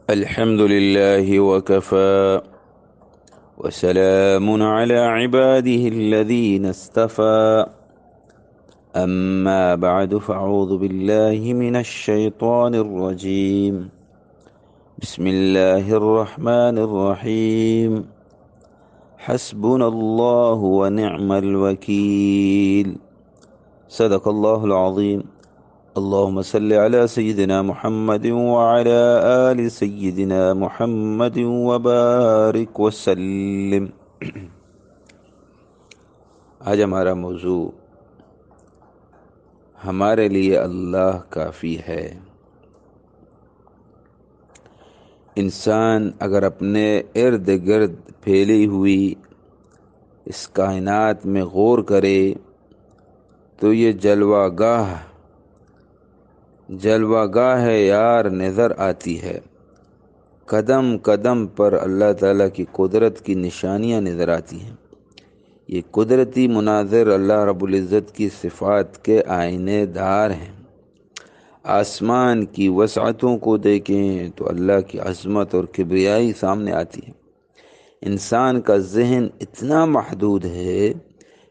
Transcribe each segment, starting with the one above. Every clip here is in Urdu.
الحمد لله وكفى وسلام على عباده الذين اصطفى أما بعد فأعوذ بالله من الشيطان الرجيم بسم الله الرحمن الرحيم حسبنا الله ونعم الوكيل صدق الله العظيم اللهم صل على سيدنا محمد وعلى آل سيدنا محمد وبارك وسلم۔ آج ہمارا موضوع ہمارے لیے اللہ کافی ہے۔ انسان اگر اپنے ارد گرد پھیلی ہوئی اس کائنات میں غور کرے تو یہ جلوہ گاہ یار نظر آتی ہے۔ قدم قدم پر اللہ تعالیٰ کی قدرت کی نشانیاں نظر آتی ہیں۔ یہ قدرتی مناظر اللہ رب العزت کی صفات کے آئینے دار ہیں۔ آسمان کی وسعتوں کو دیکھیں تو اللہ کی عظمت اور کبریائی سامنے آتی ہے۔ انسان کا ذہن اتنا محدود ہے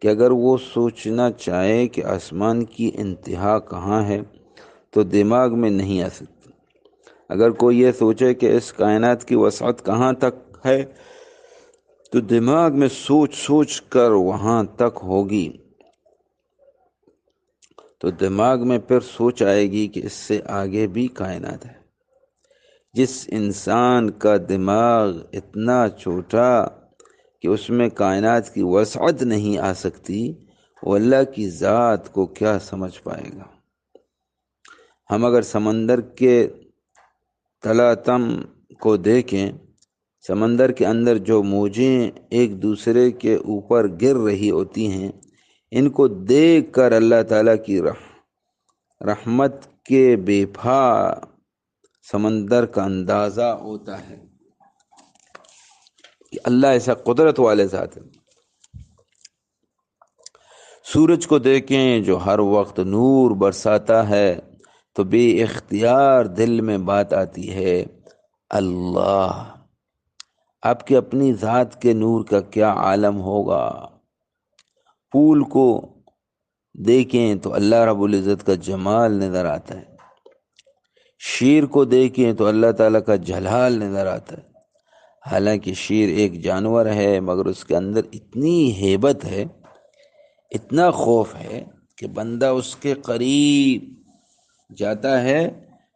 کہ اگر وہ سوچنا چاہے کہ آسمان کی انتہا کہاں ہے تو دماغ میں نہیں آ سکتی۔ اگر کوئی یہ سوچے کہ اس کائنات کی وسعت کہاں تک ہے تو دماغ میں سوچ سوچ کر وہاں تک ہوگی، تو دماغ میں پھر سوچ آئے گی کہ اس سے آگے بھی کائنات ہے۔ جس انسان کا دماغ اتنا چھوٹا کہ اس میں کائنات کی وسعت نہیں آ سکتی، وہ اللہ کی ذات کو کیا سمجھ پائے گا۔ ہم اگر سمندر کے تلاطم کو دیکھیں، سمندر کے اندر جو موجیں ایک دوسرے کے اوپر گر رہی ہوتی ہیں، ان کو دیکھ کر اللہ تعالیٰ کی رحمت کے بے پھا سمندر کا اندازہ ہوتا ہے کہ اللہ ایسا قدرت والے ذات ہے۔ سورج کو دیکھیں جو ہر وقت نور برساتا ہے تو بے اختیار دل میں بات آتی ہے، اللہ آپ کی اپنی ذات کے نور کا کیا عالم ہوگا۔ پھول کو دیکھیں تو اللہ رب العزت کا جمال نظر آتا ہے، شیر کو دیکھیں تو اللہ تعالیٰ کا جلال نظر آتا ہے۔ حالانکہ شیر ایک جانور ہے مگر اس کے اندر اتنی ہیبت ہے، اتنا خوف ہے کہ بندہ اس کے قریب جاتا ہے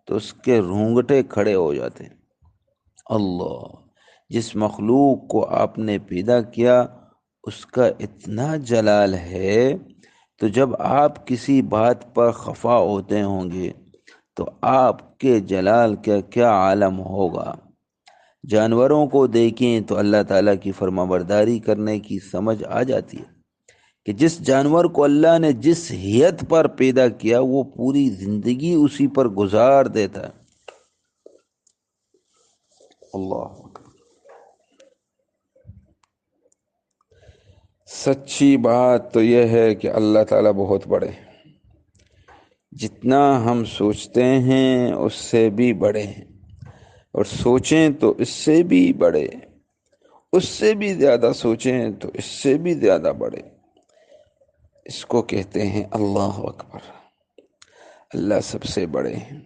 تو اس کے رونگٹے کھڑے ہو جاتے ہیں۔ اللہ جس مخلوق کو آپ نے پیدا کیا اس کا اتنا جلال ہے، تو جب آپ کسی بات پر خفا ہوتے ہوں گے تو آپ کے جلال کا کیا عالم ہوگا۔ جانوروں کو دیکھیں تو اللہ تعالیٰ کی فرمانبرداری کرنے کی سمجھ آ جاتی ہے کہ جس جانور کو اللہ نے جس ہیت پر پیدا کیا وہ پوری زندگی اسی پر گزار دیتا ہے۔ اللہ سچی بات تو یہ ہے کہ اللہ تعالیٰ بہت بڑے ہیں، جتنا ہم سوچتے ہیں اس سے بھی بڑے ہیں، اور سوچیں تو اس سے بھی بڑے، اس سے بھی زیادہ سوچیں تو اس سے بھی زیادہ بڑے۔ اس کو کہتے ہیں اللہ اکبر۔ اللہ سب سے بڑے ہیں۔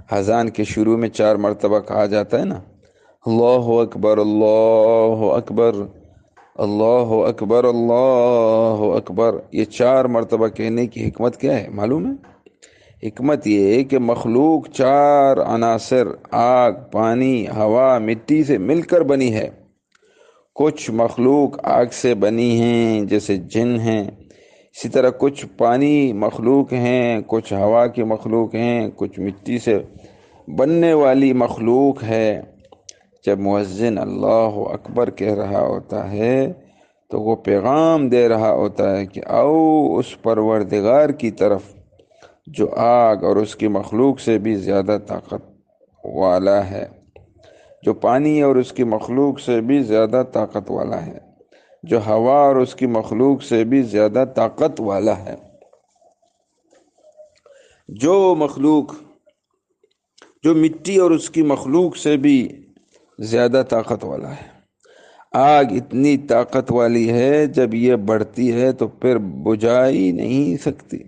اذان کے شروع میں 4 مرتبہ کہا جاتا ہے نا، اللہ اکبر اللہ اکبر اللہ اکبر اللہ اکبر۔ یہ 4 مرتبہ کہنے کی حکمت کیا ہے معلوم ہے؟ حکمت یہ ہے کہ مخلوق 4 عناصر آگ، پانی، ہوا، مٹی سے مل کر بنی ہے۔ کچھ مخلوق آگ سے بنی ہیں جیسے جن ہیں، اسی طرح کچھ پانی مخلوق ہیں، کچھ ہوا کی مخلوق ہیں، کچھ مٹی سے بننے والی مخلوق ہے۔ جب مؤذن اللہ اکبر کہہ رہا ہوتا ہے تو وہ پیغام دے رہا ہوتا ہے کہ آؤ اس پروردگار کی طرف جو آگ اور اس کی مخلوق سے بھی زیادہ طاقت والا ہے، جو پانی اور اس کی مخلوق سے بھی زیادہ طاقت والا ہے، جو ہوا اور اس کی مخلوق سے بھی زیادہ طاقت والا ہے۔ جو مخلوق جو مٹی اور اس کی مخلوق سے بھی زیادہ طاقت والا ہے۔ آگ اتنی طاقت والی ہے، جب یہ بڑھتی ہے تو پھر بجھا ہی نہیں سکتی۔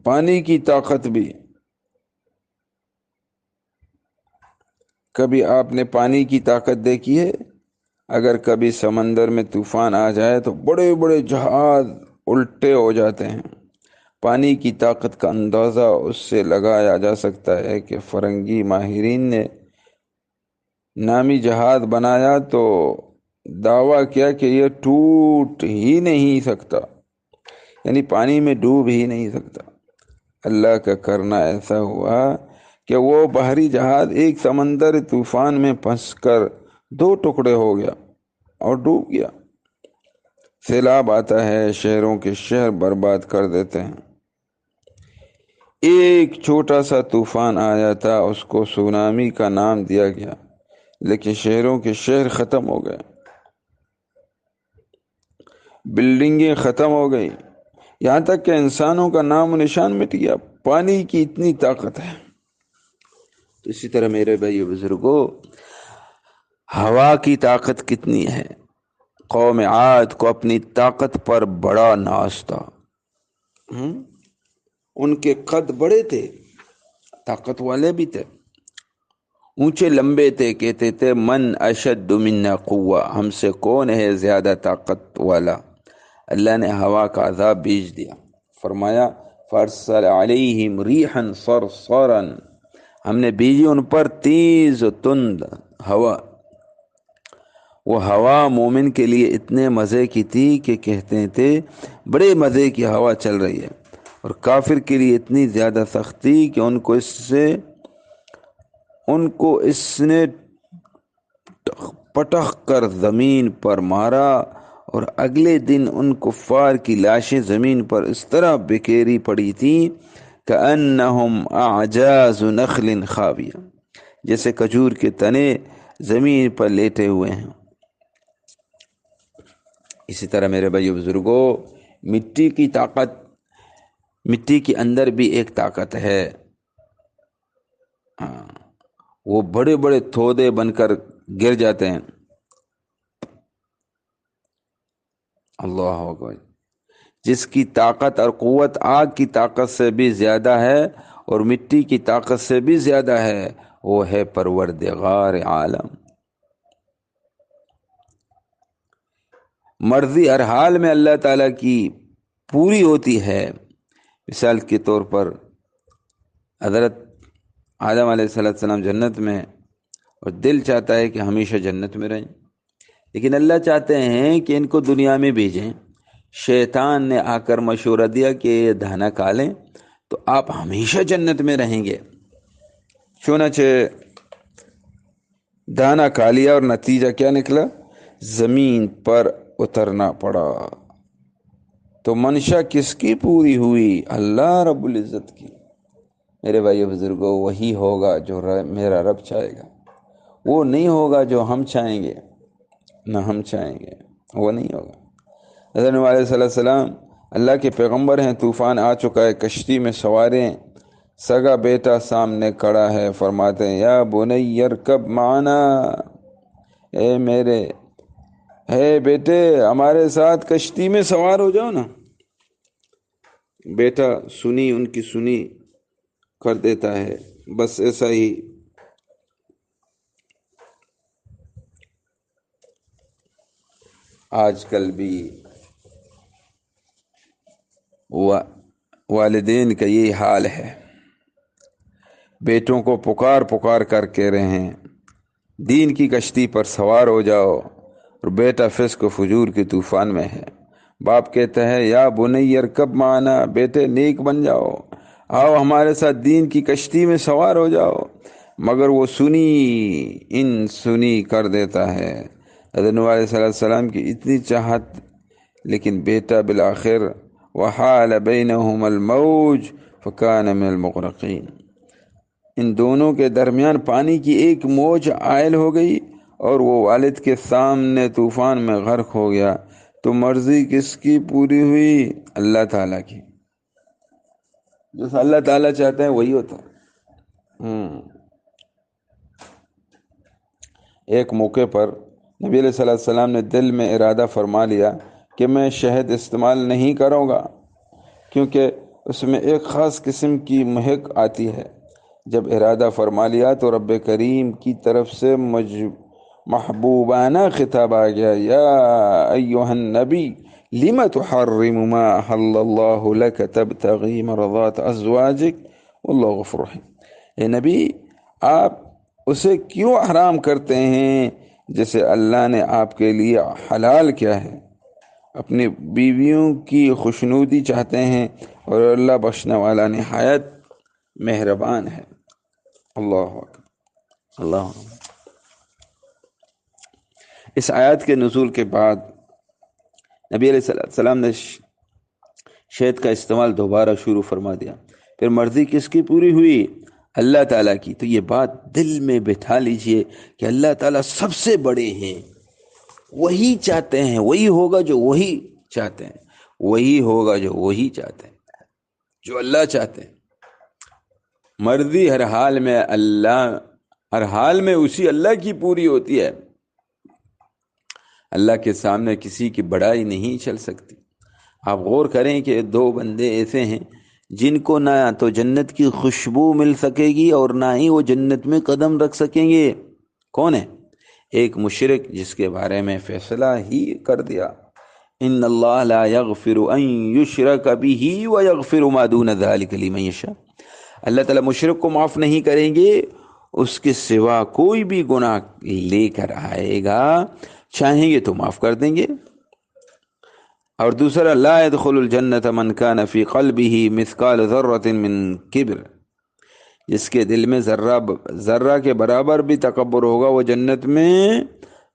پانی کی طاقت بھی، کبھی آپ نے پانی کی طاقت دیکھی ہے؟ اگر کبھی سمندر میں طوفان آ جائے تو بڑے بڑے جہاز الٹے ہو جاتے ہیں۔ پانی کی طاقت کا اندازہ اس سے لگایا جا سکتا ہے کہ فرنگی ماہرین نے نامی جہاز بنایا تو دعویٰ کیا کہ یہ ٹوٹ ہی نہیں سکتا، یعنی پانی میں ڈوب ہی نہیں سکتا۔ اللہ کا کرنا ایسا ہوا کہ وہ بحری جہاز ایک سمندر طوفان میں پھنس کر 2 ٹکڑے ہو گیا اور ڈوب گیا۔ سیلاب آتا ہے، شہروں کے شہر برباد کر دیتے ہیں۔ ایک چھوٹا سا طوفان آیا تھا، اس کو سونامی کا نام دیا گیا، لیکن شہروں کے شہر ختم ہو گئے، بلڈنگیں ختم ہو گئی، یہاں تک کہ انسانوں کا نام و نشان مٹ گیا۔ پانی کی اتنی طاقت ہے۔ تو اسی طرح میرے بھائی بزرگوں، ہوا کی طاقت کتنی ہے؟ قوم عاد کو اپنی طاقت پر بڑا ناز تھا۔ ان کے قد بڑے تھے، طاقت والے بھی تھے، اونچے لمبے تھے، کہتے تھے من اشد منا قوہ، ہم سے کون ہے زیادہ طاقت والا؟ اللہ نے ہوا کا عذاب بھیج دیا، فرمایا فارسل علیہم ریحا صرصرا، ہم نے بھیجی ان پر تیز و تند ہوا۔ وہ ہوا مومن کے لیے اتنے مزے کی تھی کہ کہتے تھے بڑے مزے کی ہوا چل رہی ہے، اور کافر کے لیے اتنی زیادہ سختی کہ ان کو اس نے پٹخ کر زمین پر مارا، اور اگلے دن ان کفار کی لاشیں زمین پر اس طرح بکھیری پڑی تھیں کأنہم اعجاز نخل خاویہ، جیسے کھجور کے تنے زمین پر لیٹے ہوئے ہیں۔ اسی طرح میرے بھائی بزرگوں، مٹی کی طاقت، مٹی کے اندر بھی ایک طاقت ہے، وہ بڑے بڑے تودے بن کر گر جاتے ہیں۔ اللہ اکبر، جس کی طاقت اور قوت آگ کی طاقت سے بھی زیادہ ہے اور مٹی کی طاقت سے بھی زیادہ ہے، وہ ہے پروردگار عالم۔ مرضی ہر حال میں اللہ تعالیٰ کی پوری ہوتی ہے۔ مثال کے طور پر حضرت آدم علیہ السلام جنت میں، اور دل چاہتا ہے کہ ہمیشہ جنت میں رہیں، لیکن اللہ چاہتے ہیں کہ ان کو دنیا میں بھیجیں۔ شیطان نے آ کر مشورہ دیا کہ یہ دانا کھا لیں تو آپ ہمیشہ جنت میں رہیں گے۔ چنانچہ دانا کھا لیا اور نتیجہ کیا نکلا؟ زمین پر اترنا پڑا۔ تو منشا کس کی پوری ہوئی؟ اللہ رب العزت کی۔ میرے بھائی بزرگوں، وہی ہوگا جو میرا رب چاہے گا، وہ نہیں ہوگا جو ہم چاہیں گے، نہ ہم چاہیں گے وہ نہیں ہوگا۔ حضرت نوح علیہ السلام اللہ کے پیغمبر ہیں، طوفان آ چکا ہے، کشتی میں سواریں، سگا بیٹا سامنے کھڑا ہے، فرماتے ہیں یا بنی ارکب معنا، اے بیٹے ہمارے ساتھ کشتی میں سوار ہو جاؤ نا۔ بیٹا سنی ان کی سنی کر دیتا ہے، بس ایسا ہی آج کل بھی والدین کا یہی حال ہے، بیٹوں کو پکار پکار کر کہہ رہے ہیں دین کی کشتی پر سوار ہو جاؤ، اور بیٹا فسق و فجور کے طوفان میں ہے۔ باپ کہتا ہے یا بنی ارکب معنا، بیٹے نیک بن جاؤ، آؤ ہمارے ساتھ دین کی کشتی میں سوار ہو جاؤ، مگر وہ سنی کر دیتا ہے۔ حضرت نوح علیہ السلام کی اتنی چاہت، لیکن بیٹا بالآخر وحال بینہم الموج فکان من المغرقین، ان دونوں کے درمیان پانی کی ایک موج عائل ہو گئی اور وہ والد کے سامنے طوفان میں غرق ہو گیا۔ تو مرضی کس کی پوری ہوئی؟ اللہ تعالیٰ کی۔ جو اللہ تعالیٰ چاہتے ہیں وہی ہوتا ہے۔ ایک موقع پر نبی علیہ الصلوۃ والسلام نے دل میں ارادہ فرما لیا کہ میں شہد استعمال نہیں کروں گا، کیونکہ اس میں ایک خاص قسم کی مہک آتی ہے۔ جب ارادہ فرما لیا تو رب کریم کی طرف سے محبوبانہ خطاب آ گیا، یا ایہا النبی لم تحرم ما احل اللہ لک تبتغی مرضات ازواجک واللہ غفور رحیم۔ اے نبی، آپ اسے کیوں حرام کرتے ہیں جسے اللہ نے آپ کے لیے حلال کیا ہے؟ اپنی بیویوں کی خوشنودی چاہتے ہیں، اور اللہ بخشنے والا نہایت مہربان ہے۔ اللہ اکبر، اللہ اکبر۔ اس آیات کے نزول کے بعد نبی علیہ السلام نے شہد کا استعمال دوبارہ شروع فرما دیا۔ پھر مرضی کس کی پوری ہوئی؟ اللہ تعالیٰ کی۔ تو یہ بات دل میں بٹھا لیجئے کہ اللہ تعالیٰ سب سے بڑے ہیں، وہی چاہتے ہیں، وہی ہوگا جو وہی چاہتے ہیں، وہی ہوگا جو وہی چاہتے ہیں، جو اللہ چاہتے ہیں۔ مرضی ہر حال میں ہر حال میں اسی اللہ کی پوری ہوتی ہے۔ اللہ کے سامنے کسی کی بڑائی نہیں چل سکتی۔ آپ غور کریں کہ دو بندے ایسے ہیں جن کو نہ تو جنت کی خوشبو مل سکے گی اور نہ ہی وہ جنت میں قدم رکھ سکیں گے۔ کون ہے؟ ایک مشرک جس کے بارے میں فیصلہ ہی کر دیا، ان اللہ لا یغفر ان یشرک بہ ویغفر ما دون ذلک لمن یشاء۔ اللہ تعالیٰ مشرک کو معاف نہیں کریں گے، اس کے سوا کوئی بھی گناہ لے کر آئے گا چاہیں گے تو معاف کر دیں گے۔ اور دوسرا، لا يدخل الجنت من كان فی قلبہ مثقال ذرۃ من کبر، جس کے دل میں ذرہ کے برابر بھی تکبر ہوگا وہ جنت میں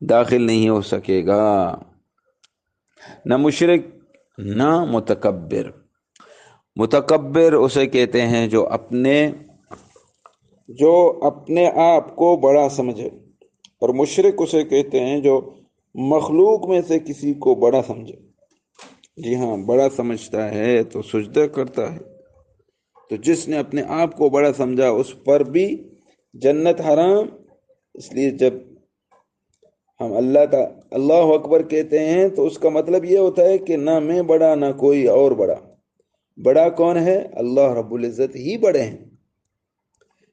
داخل نہیں ہو سکے گا۔ نہ مشرک نہ متکبر۔ متکبر اسے کہتے ہیں جو اپنے آپ کو بڑا سمجھے، اور مشرک اسے کہتے ہیں جو مخلوق میں سے کسی کو بڑا سمجھے۔ جی ہاں، بڑا سمجھتا ہے تو سجدہ کرتا ہے۔ تو جس نے اپنے آپ کو بڑا سمجھا اس پر بھی جنت حرام۔ اس لیے جب ہم اللہ اکبر کہتے ہیں تو اس کا مطلب یہ ہوتا ہے کہ نہ میں بڑا نہ کوئی اور بڑا۔ بڑا کون ہے؟ اللہ رب العزت ہی بڑے ہیں،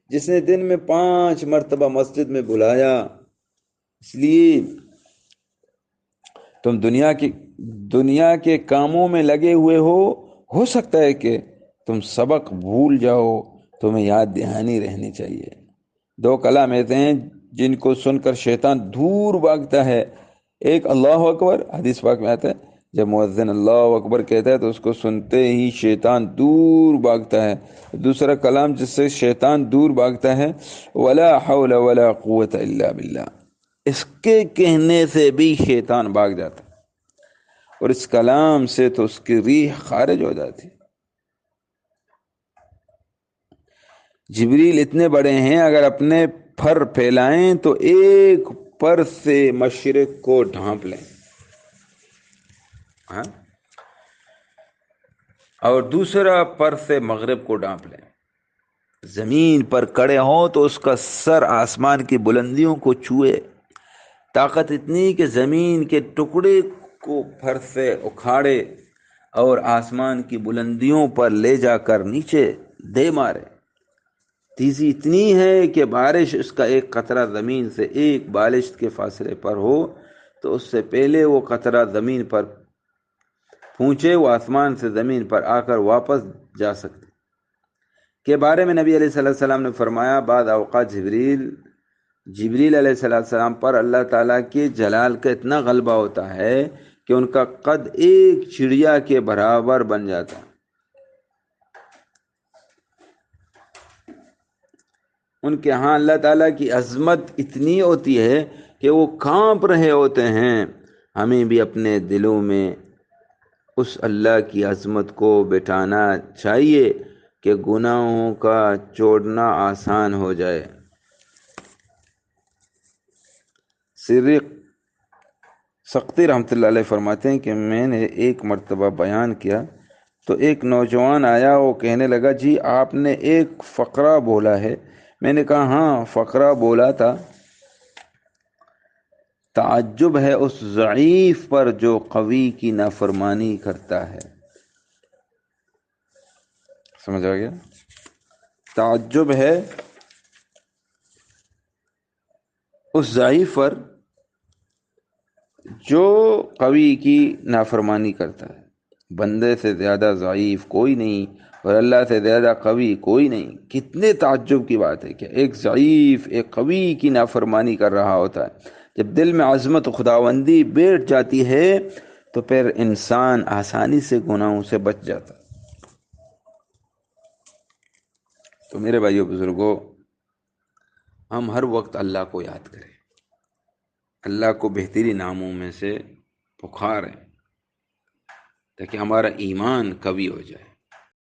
جس نے دن میں 5 مرتبہ مسجد میں بلایا۔ اس لیے تم دنیا کے کاموں میں لگے ہوئے ہو سکتا ہے کہ تم سبق بھول جاؤ، تمہیں یاد دہانی رہنی چاہیے۔ 2 کلام ایسے ہیں جن کو سن کر شیطان دور بھاگتا ہے۔ ایک اللہ اکبر، حدیث پاک میں آتا ہے جب مؤذن اللہ اکبر کہتا ہے تو اس کو سنتے ہی شیطان دور بھاگتا ہے۔ دوسرا کلام جس سے شیطان دور بھاگتا ہے، ولا حول ولا قوت الا باللہ، اس کے کہنے سے بھی شیطان بھاگ جاتا ہے، اور اس کلام سے تو اس کی ریح خارج ہو جاتی۔ جبریل اتنے بڑے ہیں، اگر اپنے پر پھیلائیں تو ایک پر سے مشرق کو ڈھانپ لیں، اور دوسرا پر سے مغرب کو ڈھانپ لیں۔ زمین پر کڑے ہوں تو اس کا سر آسمان کی بلندیوں کو چھوئے۔ طاقت اتنی کہ زمین کے ٹکڑے کو پر سے اکھاڑے اور آسمان کی بلندیوں پر لے جا کر نیچے دے مارے۔ تیزی اتنی ہے کہ بارش اس کا ایک قطرہ زمین سے ایک بالشت کے فاصلے پر ہو تو اس سے پہلے وہ قطرہ زمین پر پہنچے وہ آسمان سے زمین پر آ کر واپس جا سکتے۔ کے بارے میں نبی علیہ السلام نے فرمایا، بعض اوقات جبریل علیہ السلام پر اللہ تعالیٰ کے جلال کا اتنا غلبہ ہوتا ہے کہ ان کا قد ایک چڑیا کے برابر بن جاتا ہے۔ ان کے ہاں اللہ تعالیٰ کی عظمت اتنی ہوتی ہے کہ وہ کانپ رہے ہوتے ہیں۔ ہمیں بھی اپنے دلوں میں اس اللہ کی عظمت کو بٹھانا چاہیے کہ گناہوں کا چھوڑنا آسان ہو جائے۔ سختی رحمۃ اللہ علیہ فرماتے ہیں کہ میں نے ایک مرتبہ بیان کیا تو ایک نوجوان آیا، وہ کہنے لگا جی آپ نے ایک فقرہ بولا ہے۔ میں نے کہا ہاں فقرہ بولا تھا، تعجب ہے اس ضعیف پر جو قوی کی نافرمانی کرتا ہے۔ سمجھ آ گیا؟ تعجب ہے اس ضعیف پر جو قوی کی نافرمانی کرتا ہے۔ بندے سے زیادہ ضعیف کوئی نہیں اور اللہ سے زیادہ قوی کوئی نہیں۔ کتنے تعجب کی بات ہے کہ ایک ضعیف ایک قوی کی نافرمانی کر رہا ہوتا ہے۔ جب دل میں عظمت و خداوندی بیٹھ جاتی ہے تو پھر انسان آسانی سے گناہوں سے بچ جاتا۔ تو میرے بھائیو بزرگوں، ہم ہر وقت اللہ کو یاد کریں، اللہ کو بہترین ناموں میں سے پکاریں تاکہ ہمارا ایمان قوی ہو جائے۔